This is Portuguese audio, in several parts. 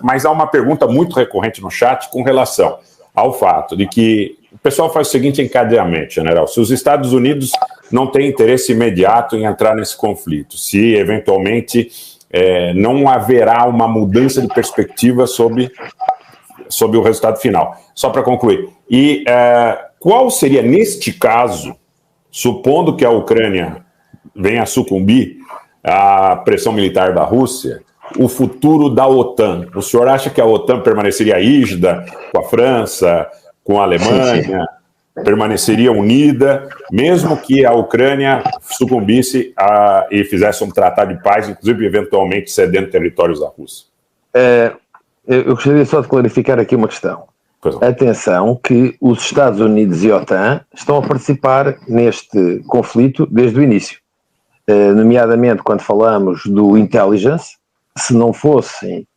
mas há uma pergunta muito recorrente no chat com relação ao fato de que o pessoal faz o seguinte encadeamento, general: se os Estados Unidos não têm interesse imediato em entrar nesse conflito, se eventualmente não haverá uma mudança de perspectiva sobre o resultado final. Só para concluir, e qual seria, neste caso, supondo que a Ucrânia venha a sucumbir à pressão militar da Rússia, o futuro da OTAN? O senhor acha que a OTAN permaneceria rígida com a França, com a Alemanha, permaneceria unida, mesmo que a Ucrânia sucumbisse e fizesse um tratado de paz, inclusive eventualmente cedendo territórios à Rússia? Eu gostaria só de clarificar aqui uma questão. Atenção que os Estados Unidos e a OTAN estão a participar neste conflito desde o início. Nomeadamente quando falamos do intelligence, se não fosse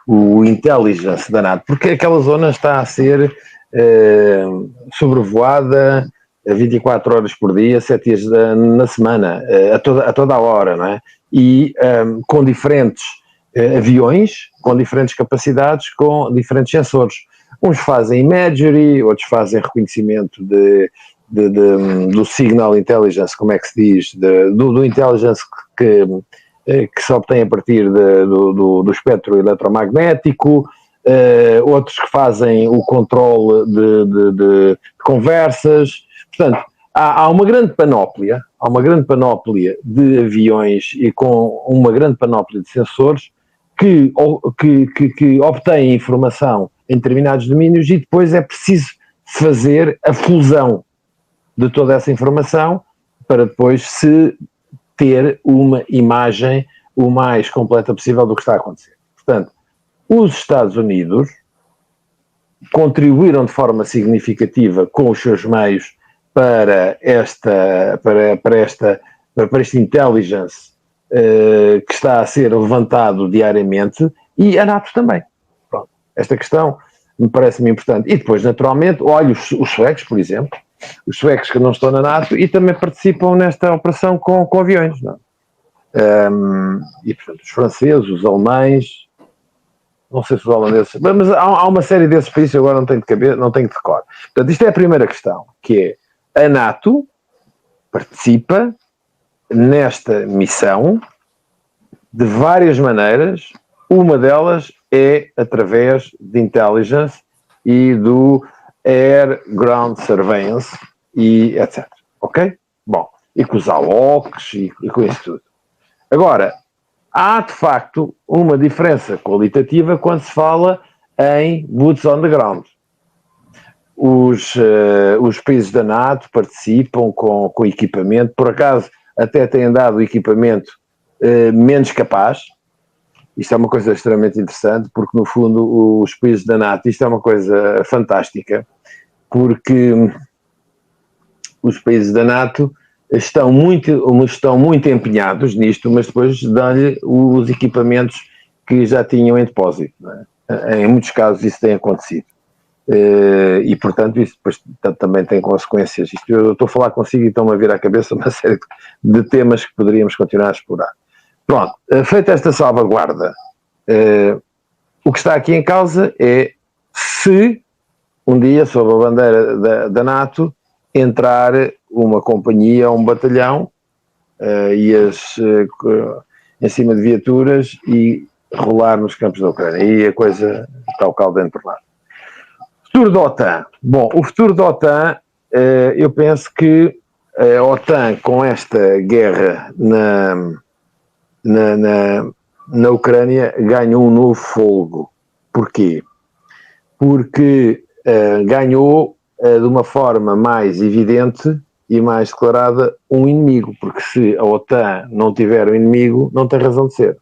o intelligence da NATO, porque aquela zona está a ser sobrevoada 24 horas por dia, 7 dias na semana, a toda a hora, não é? E com diferentes aviões, com diferentes capacidades, com diferentes sensores. Uns fazem imagery, outros fazem reconhecimento do signal intelligence, como é que se diz, do intelligence que se obtém a partir do espectro eletromagnético, outros que fazem o controle de conversas. Portanto, há uma grande panóplia de aviões e com uma grande panóplia de sensores que obtêm informação em determinados domínios e depois é preciso fazer a fusão de toda essa informação para depois se ter uma imagem o mais completa possível do que está a acontecer. Portanto, os Estados Unidos contribuíram de forma significativa com os seus meios para este intelligence que está a ser levantado diariamente, e a NATO também. Pronto. Esta questão me parece-me importante. E depois, naturalmente, olho os suecos, por exemplo, os suecos que não estão na NATO e também participam nesta operação com aviões. Não? E, portanto, os franceses, os alemães, não sei se os holandeses, mas há uma série desses países, agora não tenho de cor. Portanto, isto é a primeira questão, que é a NATO participa nesta missão de várias maneiras. Uma delas é através de intelligence e do Air Ground Surveillance e etc. Ok? Bom, e com os AWACS e com isso tudo. Agora, há de facto uma diferença qualitativa quando se fala em boots on the ground. Os países da NATO participam com equipamento, por acaso até têm dado equipamento menos capaz. Isto é uma coisa extremamente interessante, porque no fundo os países da NATO, isto é uma coisa fantástica, porque os países da NATO estão muito empenhados nisto, mas depois dão-lhe os equipamentos que já tinham em depósito. Não é? Em muitos casos isso tem acontecido. E portanto isso depois também tem consequências. Eu estou a falar consigo e estão-me a vir à cabeça uma série de temas que poderíamos continuar a explorar. Pronto, feita esta salvaguarda, o que está aqui em causa é se um dia, sob a bandeira da NATO, entrar uma companhia ou um batalhão em cima de viaturas e rolar nos campos da Ucrânia. E a coisa está o caldo dentro lá. Futuro da OTAN. Bom, o futuro da OTAN, eu penso que a OTAN, com esta guerra na Ucrânia, ganhou um novo fôlego. Porquê? Porque ganhou de uma forma mais evidente e mais declarada um inimigo, porque se a OTAN não tiver um inimigo, não tem razão de ser.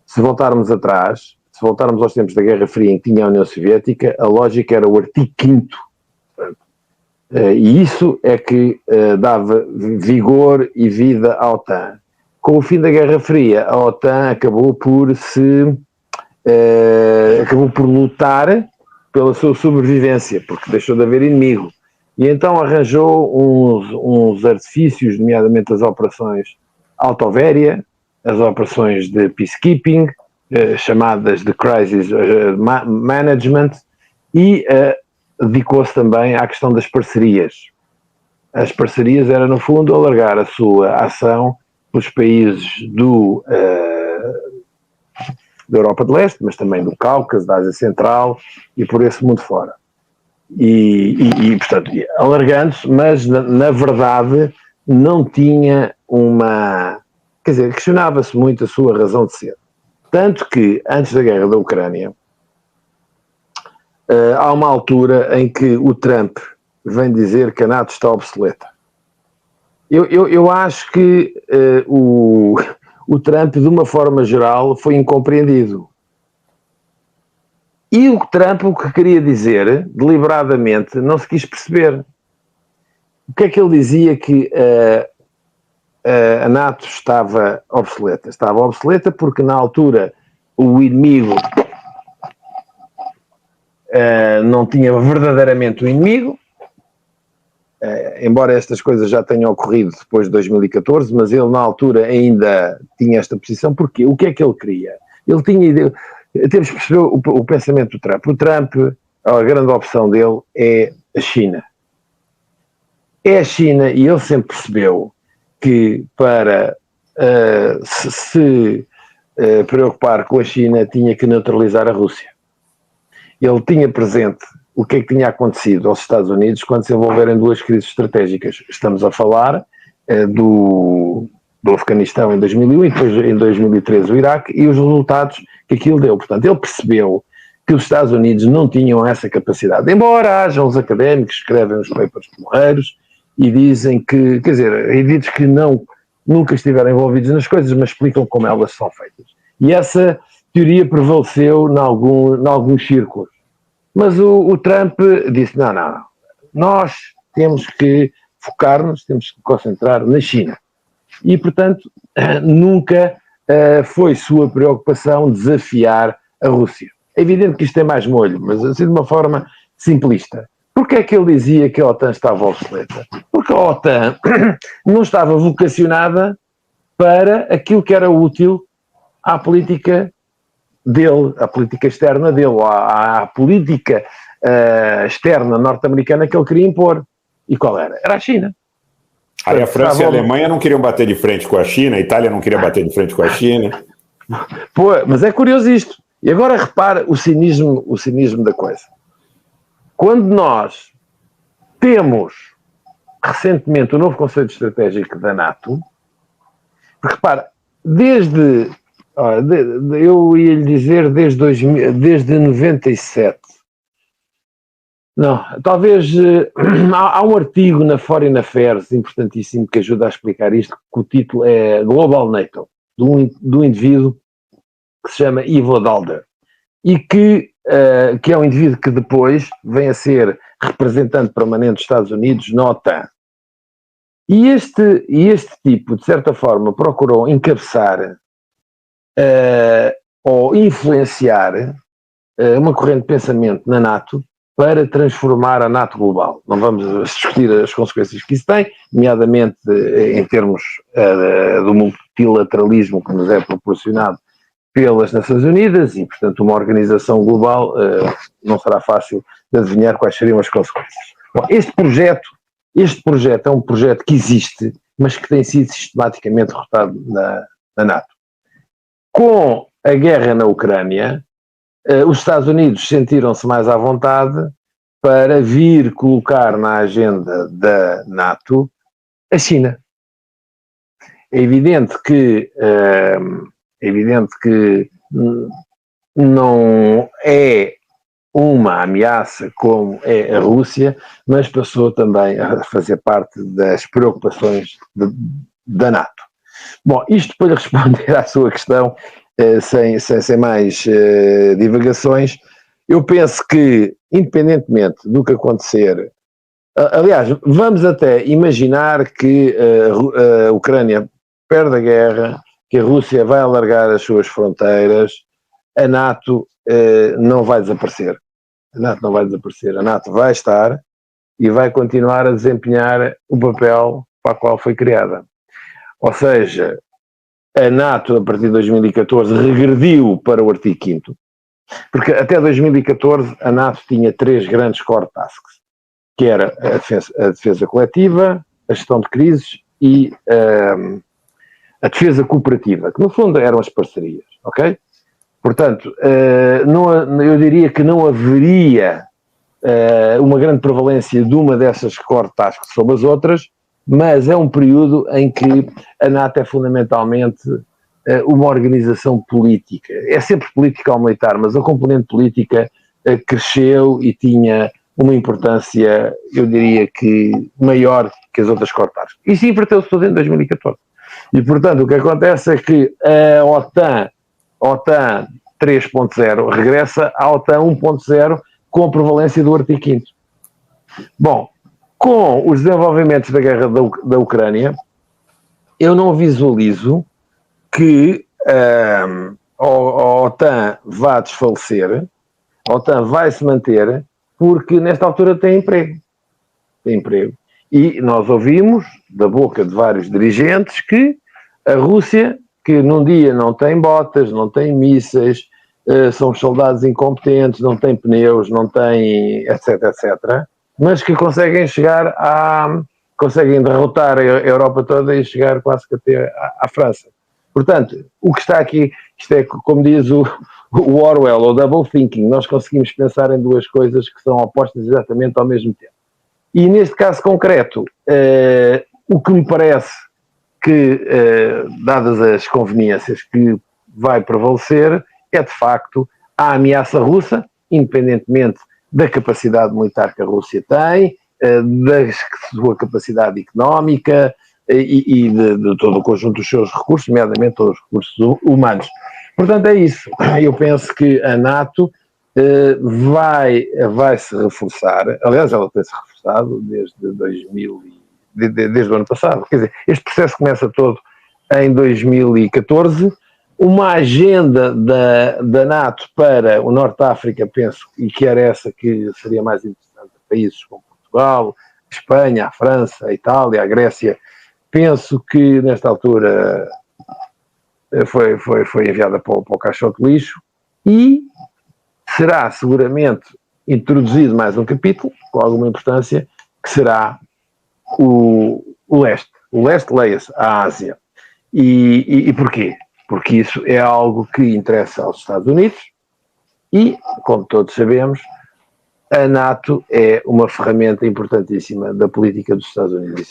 Se voltarmos atrás, se voltarmos aos tempos da Guerra Fria em que tinha a União Soviética, a lógica era o artigo 5º. E isso é que dava vigor e vida à OTAN. Com o fim da Guerra Fria, a OTAN acabou por lutar pela sua sobrevivência, porque deixou de haver inimigo. E então arranjou uns artifícios, nomeadamente as operações Altovéria, as operações de peacekeeping, chamadas de crisis management, e dedicou-se também à questão das parcerias. As parcerias era, no fundo, alargar a sua ação pelos países da Europa de Leste, mas também do Cáucaso, da Ásia Central e por esse mundo fora. Portanto, alargando-se, mas na verdade não tinha quer dizer, questionava-se muito a sua razão de ser. Tanto que, antes da guerra da Ucrânia, há uma altura em que o Trump vem dizer que a NATO está obsoleta. Eu acho que o Trump, de uma forma geral, foi incompreendido. E o Trump, o que queria dizer, deliberadamente, não se quis perceber. O que é que ele dizia? Que a NATO estava obsoleta. Estava obsoleta porque, na altura, o inimigo não tinha verdadeiramente o inimigo, embora estas coisas já tenham ocorrido depois de 2014, mas ele, na altura, ainda tinha esta posição. Porque o que é que ele queria? Ele tinha ideia. Temos que perceber o pensamento do Trump. O Trump, a grande opção dele é a China. É a China, e ele sempre percebeu que para se preocupar com a China tinha que neutralizar a Rússia. Ele tinha presente o que é que tinha acontecido aos Estados Unidos quando se envolveram em duas crises estratégicas. Estamos a falar do Afeganistão em 2001 e depois em 2013 o Iraque, e os resultados que aquilo deu. Portanto, ele percebeu que os Estados Unidos não tinham essa capacidade, embora hajam os académicos que escrevem os papers porreiros e dizem que, quer dizer, indivíduos que nunca estiveram envolvidos nas coisas, mas explicam como elas são feitas. E essa teoria prevaleceu em alguns círculos. Mas o Trump disse, não, nós temos que focar-nos, temos que concentrar na China. E, portanto, nunca foi sua preocupação desafiar a Rússia. É evidente que isto tem mais molho, mas assim de uma forma simplista. Porquê é que ele dizia que a OTAN estava obsoleta? Porque a OTAN não estava vocacionada para aquilo que era útil à política dele, à política externa dele, à política externa norte-americana que ele queria impor. E qual era? Era a China. Aí a França e a Alemanha não queriam bater de frente com a China, a Itália não queria bater de frente com a China. Pô, mas é curioso isto. E agora repara o cinismo da coisa. Quando nós temos recentemente o novo conceito estratégico da NATO, porque repara, eu ia lhe dizer desde 97. Não, talvez há um artigo na Foreign Affairs importantíssimo que ajuda a explicar isto, que o título é Global NATO, do indivíduo que se chama Ivo Daalder, e que é um indivíduo que depois vem a ser representante permanente dos Estados Unidos na OTAN. E este tipo, de certa forma, procurou encabeçar ou influenciar uma corrente de pensamento na NATO para transformar a NATO global. Não vamos discutir as consequências que isso tem, nomeadamente em termos do multilateralismo que nos é proporcionado pelas Nações Unidas, e, portanto, uma organização global não será fácil de adivinhar quais seriam as consequências. Bom, este projeto é um projeto que existe, mas que tem sido sistematicamente derrotado na NATO. Com a guerra na Ucrânia, os Estados Unidos sentiram-se mais à vontade para vir colocar na agenda da NATO a China. É evidente que não é uma ameaça como é a Rússia, mas passou também a fazer parte das preocupações da NATO. Bom, isto para responder à sua questão, sem mais divagações, eu penso que, independentemente do que acontecer, aliás, vamos até imaginar que a Ucrânia perde a guerra, que a Rússia vai alargar as suas fronteiras, a NATO não vai desaparecer. A NATO não vai desaparecer. A NATO vai estar e vai continuar a desempenhar o papel para o qual foi criada. Ou seja, a NATO, a partir de 2014, regrediu para o artigo 5º, porque até 2014 a NATO tinha 3 grandes core tasks, que era a defesa coletiva, a gestão de crises e a defesa cooperativa, que no fundo eram as parcerias, ok? Portanto, eu diria que não haveria uma grande prevalência de uma dessas core tasks sobre as outras, mas é um período em que a NATO é fundamentalmente uma organização política. É sempre política ou militar, mas a componente política cresceu e tinha uma importância, eu diria que maior que as outras core tasks. Isso inverteu-se tudo em 2014. E, portanto, o que acontece é que a OTAN 3.0 regressa à OTAN 1.0 com a prevalência do artigo 5º. Bom, com os desenvolvimentos da guerra da Ucrânia, eu não visualizo que a OTAN vá desfalecer, a OTAN vai se manter, porque nesta altura tem emprego. Tem emprego. E nós ouvimos, da boca de vários dirigentes, que a Rússia, que num dia não tem botas, não tem mísseis, são soldados incompetentes, não tem pneus, não tem etc, etc, mas que conseguem chegar conseguem derrotar a Europa toda e chegar quase que até à França. Portanto, o que está aqui, isto é como diz o Orwell, ou double thinking, nós conseguimos pensar em duas coisas que são opostas exatamente ao mesmo tempo. E neste caso concreto, o que me parece que, dadas as conveniências que vai prevalecer, é de facto a ameaça russa, independentemente da capacidade militar que a Rússia tem, da sua capacidade económica e de todo o conjunto dos seus recursos, nomeadamente todos os recursos humanos. Portanto, é isso. Eu penso que a NATO vai se reforçar. Aliás, ela tem-se reforçado desde o ano passado. Quer dizer, este processo começa todo em 2014. Uma agenda da NATO para o Norte de África, penso, e que era essa que seria mais interessante, países como Portugal, Espanha, a França, a Itália, a Grécia, penso que nesta altura foi enviada para o caixote de lixo e será seguramente introduzido mais um capítulo, com alguma importância, que será o leste. O leste, leia-se, a Ásia. E porquê? Porque isso é algo que interessa aos Estados Unidos e, como todos sabemos, a NATO é uma ferramenta importantíssima da política dos Estados Unidos.